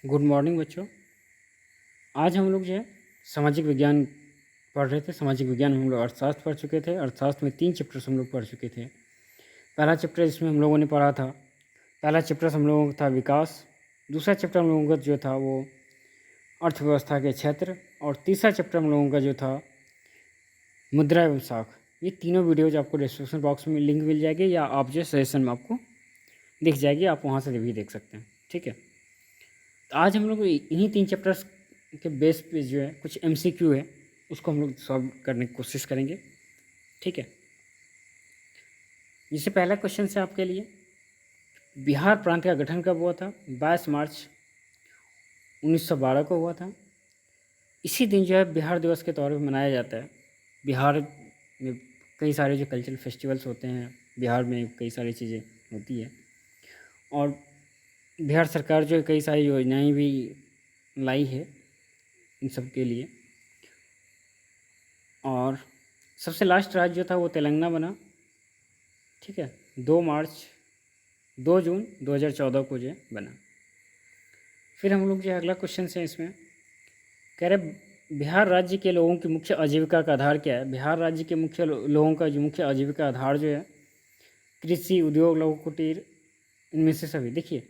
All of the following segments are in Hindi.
गुड मॉर्निंग बच्चों। आज हम लोग जो है सामाजिक विज्ञान पढ़ रहे थे। सामाजिक विज्ञान में हम लोग अर्थशास्त्र पढ़ चुके थे। अर्थशास्त्र में 3 चैप्टर्स हम लोग पढ़ चुके थे। पहला चैप्टर जिसमें हम लोगों ने पढ़ा था, पहला चैप्टर हम लोगों का था विकास। दूसरा चैप्टर हम लोगों का जो था वो अर्थव्यवस्था के क्षेत्र, और तीसरा चैप्टर हम लोगों का जो था मुद्रा एवं साख। ये तीनों वीडियोज आपको डिस्क्रिप्शन बॉक्स में लिंक मिल जाएगी, या आप जो सजेशन में आपको दिख जाएगी, आप वहाँ से भी देख सकते हैं। ठीक है, तो आज हम लोग इन्हीं 3 चैप्टर्स के बेस पे जो है कुछ एमसीक्यू है, उसको हम लोग सॉल्व करने की कोशिश करेंगे। ठीक है, जैसे पहला क्वेश्चन है आपके लिए, बिहार प्रांत का गठन कब हुआ था? 22 मार्च 1912 को हुआ था। इसी दिन जो है बिहार दिवस के तौर पे मनाया जाता है। बिहार में कई सारे जो कल्चरल फेस्टिवल्स होते हैं, बिहार में कई सारी चीज़ें होती है, और बिहार सरकार जो है कई सारी योजनाएं भी लाई है इन सब के लिए। और सबसे लास्ट राज्य जो था वो तेलंगाना बना। ठीक है, 2 जून 2014 को जो बना। फिर हम लोग जो अगला क्वेश्चन है इसमें कह रहे बिहार राज्य के लोगों की मुख्य आजीविका का आधार क्या है? बिहार राज्य के मुख्य लोगों का जो मुख्य आजीविका आधार जो है कृषि, उद्योग, लघु कुटीर, इनमें से सभी। देखिए,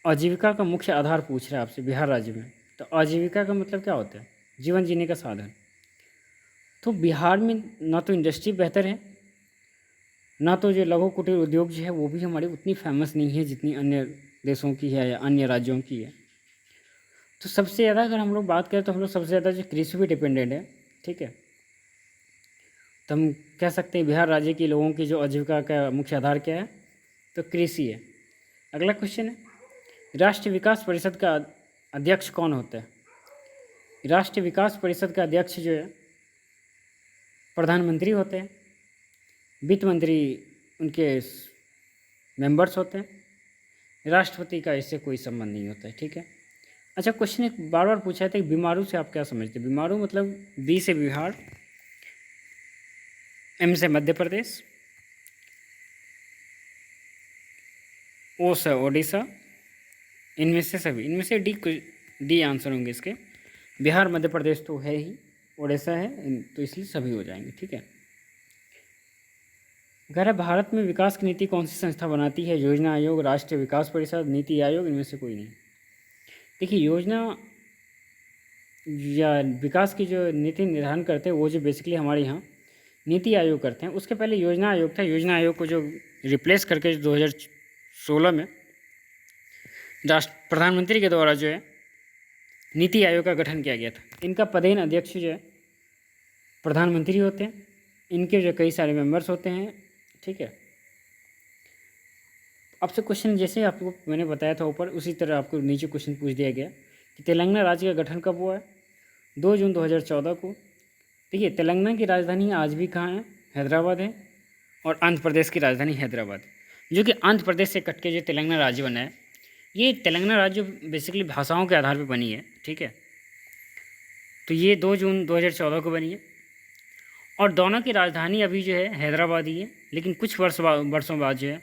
आजीविका का मुख्य आधार पूछ रहा है आपसे बिहार राज्य में, तो आजीविका का मतलब क्या होता है? जीवन जीने का साधन। तो बिहार में ना तो इंडस्ट्री बेहतर है, ना तो जो लघु कुटीर उद्योग जो है वो भी हमारी उतनी फेमस नहीं है जितनी अन्य देशों की है या अन्य राज्यों की है। तो सबसे ज़्यादा अगर हम लोग बात करें तो हम लोग सबसे ज़्यादा जो कृषि पे डिपेंडेंट है। ठीक है, तो हम कह सकते हैं बिहार राज्य के लोगों की जो आजीविका का मुख्य आधार क्या है? तो कृषि है। अगला क्वेश्चन है, राष्ट्रीय विकास परिषद का अध्यक्ष कौन होता है? राष्ट्रीय विकास परिषद का अध्यक्ष जो है प्रधानमंत्री होते हैं, वित्त मंत्री उनके मेंबर्स होते हैं, राष्ट्रपति का इससे कोई संबंध नहीं होता है। ठीक है, अच्छा क्वेश्चन एक बार बार पूछा था कि बीमारू से आप क्या समझते हैं? बीमारू मतलब बी से बिहार, एम से मध्य प्रदेश, ओ से ओडिशा, इनमें से सभी, इनमें से डी आंसर होंगे इसके। बिहार मध्य प्रदेश तो है ही, ओडिशा है, तो इसलिए सभी हो जाएंगे। ठीक है, अगर भारत में विकास की नीति कौन सी संस्था बनाती है? योजना आयोग, राष्ट्रीय विकास परिषद, नीति आयोग, इनमें से कोई नहीं। देखिए, योजना या विकास की जो नीति निर्धारण करते हैं वो जो बेसिकली हमारे यहाँ नीति आयोग करते हैं। उसके पहले योजना आयोग था। योजना आयोग को जो रिप्लेस करके 2016 में प्रधानमंत्री के द्वारा जो है नीति आयोग का गठन किया गया था। इनका पदेन अध्यक्ष जो है प्रधानमंत्री होते हैं, इनके जो कई सारे मेंबर्स होते हैं। ठीक है, आपसे क्वेश्चन जैसे आपको मैंने बताया था ऊपर, उसी तरह आपको नीचे क्वेश्चन पूछ दिया गया कि तेलंगाना राज्य का गठन कब हुआ है? 2 जून 2014 को। देखिए, तेलंगाना की राजधानी आज भी कहाँ है? हैदराबाद है, और आंध्र प्रदेश की राजधानी हैदराबाद, जो कि आंध्र प्रदेश से कट के जो तेलंगाना राज्य बना है। ये तेलंगाना राज्य बेसिकली भाषाओं के आधार पर बनी है। ठीक है, तो ये 2 जून 2014 को बनी है, और दोनों की राजधानी अभी जो है हैदराबाद ही है, लेकिन कुछ वर्षों बाद जो है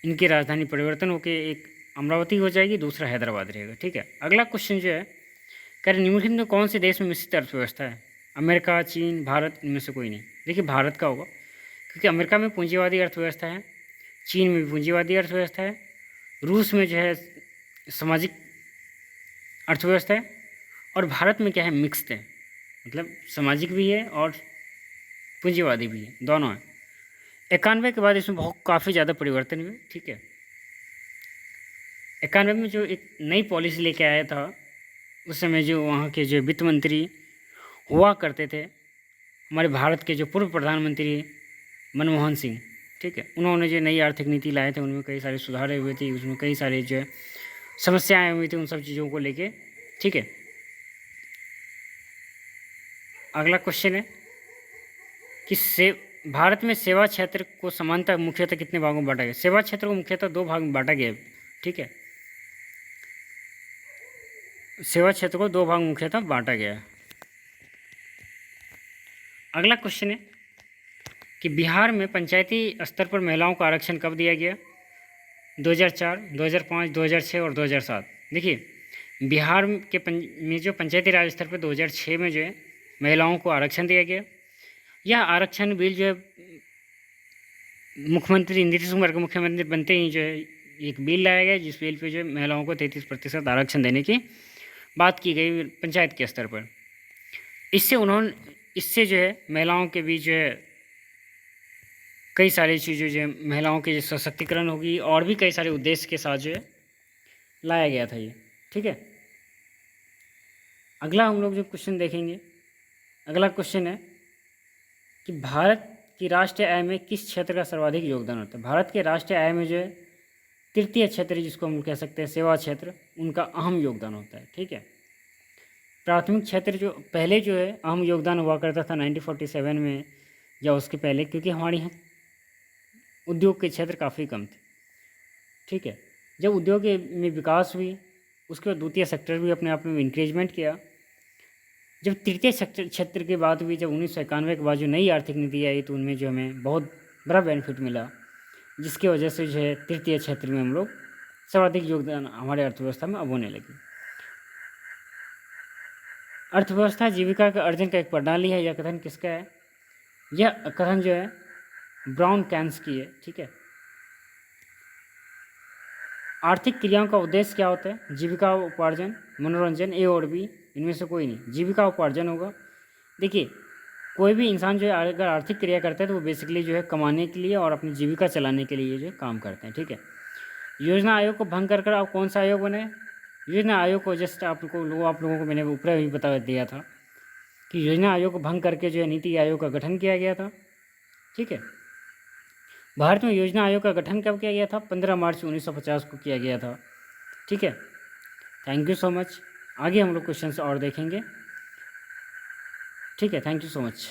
इनकी राजधानी परिवर्तन होकर एक अमरावती हो जाएगी, दूसरा हैदराबाद रहेगा। ठीक है, अगला क्वेश्चन जो है कह रहे निम्नलिखित में कौन से देश में मिश्रित अर्थव्यवस्था है? अमेरिका, चीन, भारत, इनमें से कोई नहीं। देखिए, भारत का होगा, क्योंकि अमेरिका में पूंजीवादी अर्थव्यवस्था है, चीन में भी पूंजीवादी अर्थव्यवस्था है, रूस में जो है सामाजिक अर्थव्यवस्था है, और भारत में क्या है? मिक्स्ड है, मतलब सामाजिक भी है और पूंजीवादी भी है, दोनों है। 91 के बाद इसमें बहुत काफ़ी ज़्यादा परिवर्तन हुए। ठीक है, 91 में जो एक नई पॉलिसी लेके आया था, उस समय जो वहाँ के जो वित्त मंत्री हुआ करते थे, हमारे भारत के जो पूर्व प्रधानमंत्री मनमोहन सिंह, ठीक है, उन्होंने जो नई आर्थिक नीति लाए थे उनमें कई सारे सुधार हुए थे, उसमें कई सारे जो समस्याएं हुई थी, उन सब चीज़ों को लेके। ठीक है, अगला क्वेश्चन है कि भारत में सेवा क्षेत्र को समानतः मुख्यतः कितने भागों में बांटा गया? सेवा क्षेत्र को मुख्यतः 2 भाग में बांटा गया है। ठीक है, सेवा क्षेत्र को 2 भाग में मुख्यतः बांटा गया है। अगला क्वेश्चन है कि बिहार में पंचायती स्तर पर महिलाओं को आरक्षण कब दिया गया? 2004, 2005, 2006 और 2007। देखिए बिहार के में जो पंचायती राज स्तर पर 2006 में जो है महिलाओं को आरक्षण दिया गया। यह आरक्षण बिल जो है मुख्यमंत्री नीतीश कुमार के मुख्यमंत्री बनते ही जो है एक बिल लाया गया, जिस बिल पे जो है महिलाओं को 33% आरक्षण देने की बात की गई पंचायत के स्तर पर। इससे जो है महिलाओं के बीच जो है कई सारी चीज़ें जो है महिलाओं के सशक्तिकरण होगी और भी कई सारे उद्देश्य के साथ जो है लाया गया था ये। ठीक है, अगला हम लोग जो क्वेश्चन देखेंगे, अगला क्वेश्चन है कि भारत की राष्ट्रीय आय में किस क्षेत्र का सर्वाधिक योगदान होता है। भारत के राष्ट्रीय आय में जो है तृतीय क्षेत्र, जिसको हम कह सकते हैं सेवा क्षेत्र, उनका अहम योगदान होता है। ठीक है, प्राथमिक क्षेत्र जो पहले जो है अहम योगदान हुआ करता था 1947 में या उसके पहले, क्योंकि हमारे यहाँ उद्योग के क्षेत्र काफ़ी कम थे। ठीक है, जब उद्योग में विकास हुई उसके बाद द्वितीय सेक्टर भी अपने आप में इंक्रीजमेंट किया। जब तृतीय क्षेत्र की बात हुई, जब 1991 के बाद जो नई आर्थिक नीति आई तो उनमें जो हमें बहुत बड़ा बेनिफिट मिला, जिसकी वजह से जो है तृतीय क्षेत्र में हम लोग सर्वाधिक योगदान हमारे अर्थव्यवस्था में अब होने लगी। अर्थव्यवस्था जीविका का अर्जन का एक प्रणाली है। यह कथन किसका है? यह कथन जो है ब्राउन कैन्स की है। ठीक है, आर्थिक क्रियाओं का उद्देश्य क्या होता है? जीविका उपार्जन, मनोरंजन, ए और बी, इनमें से कोई नहीं। जीविका उपार्जन होगा। देखिए कोई भी इंसान जो है अगर आर्थिक क्रिया करता है तो वो बेसिकली जो है कमाने के लिए और अपनी जीविका चलाने के लिए जो है काम करते हैं। ठीक है, योजना आयोग को भंग कर आप कौन सा आयोग बनाए? योजना आयोग को जस्ट आप लोगों को मैंने ऊपर भी बता दिया था कि योजना आयोग को भंग करके जो है नीति आयोग का गठन किया गया था। ठीक है, भारत में योजना आयोग का गठन कब किया गया था? 15 मार्च 1950 को किया गया था। ठीक है, थैंक यू सो मच। आगे हम लोग क्वेश्चन और देखेंगे। ठीक है, थैंक यू सो मच।